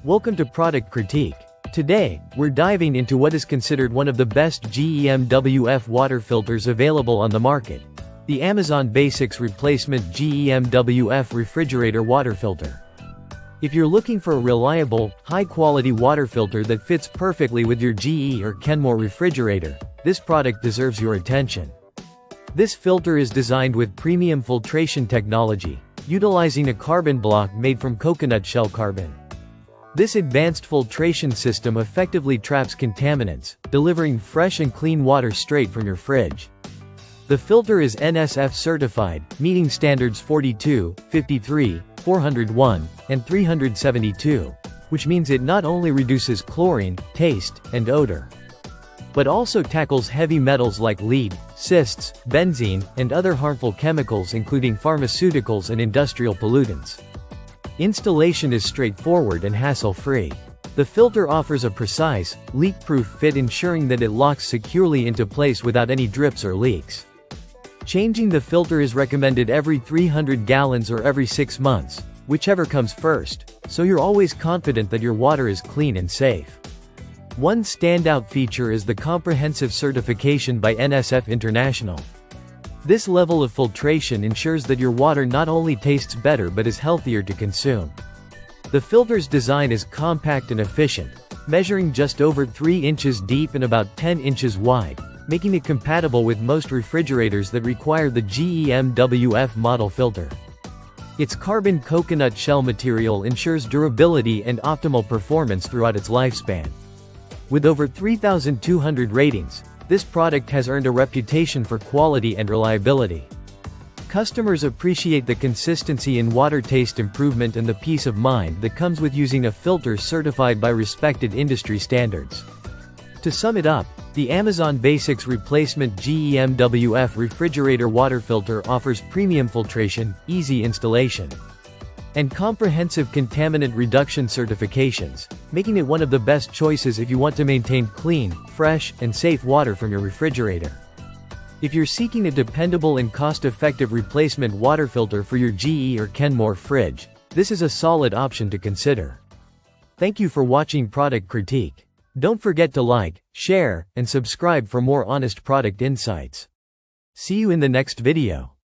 Welcome to Product Critique. Today, we're diving into what is considered one of the best GE Mwf water filters available on the market. The Amazon Basics Replacement GE Mwf Refrigerator Water Filter. If you're looking for a reliable, high-quality water filter that fits perfectly with your GE or Kenmore refrigerator, this product deserves your attention. This filter is designed with premium filtration technology, utilizing a carbon block made from coconut shell carbon. This advanced filtration system effectively traps contaminants, delivering fresh and clean water straight from your fridge. The filter is NSF certified, meeting standards 42, 53, 401, and 372, which means it not only reduces chlorine, taste, and odor, but also tackles heavy metals like lead, cysts, benzene, and other harmful chemicals including pharmaceuticals and industrial pollutants. Installation is straightforward and hassle-free. The filter offers a precise, leak-proof fit, ensuring that it locks securely into place without any drips or leaks. Changing the filter is recommended every 300 gallons or every 6 months, whichever comes first, so you're always confident that your water is clean and safe. One standout feature is the comprehensive certification by NSF International. This level of filtration ensures that your water not only tastes better but is healthier to consume. The filter's design is compact and efficient, measuring just over 3 inches deep and about 10 inches wide, making it compatible with most refrigerators that require the GE Mwf model filter. Its carbon coconut shell material ensures durability and optimal performance throughout its lifespan. With over 3,200 ratings, this product has earned a reputation for quality and reliability. Customers appreciate the consistency in water taste improvement and the peace of mind that comes with using a filter certified by respected industry standards. To sum it up, the Amazon Basics Replacement GE Mwf Refrigerator Water Filter offers premium filtration, easy installation, and comprehensive contaminant reduction certifications, making it one of the best choices if you want to maintain clean, fresh, and safe water from your refrigerator. If you're seeking a dependable and cost-effective replacement water filter for your GE or Kenmore fridge, this is a solid option to consider. Thank you for watching Product Critique. Don't forget to like, share, and subscribe for more honest product insights. See you in the next video.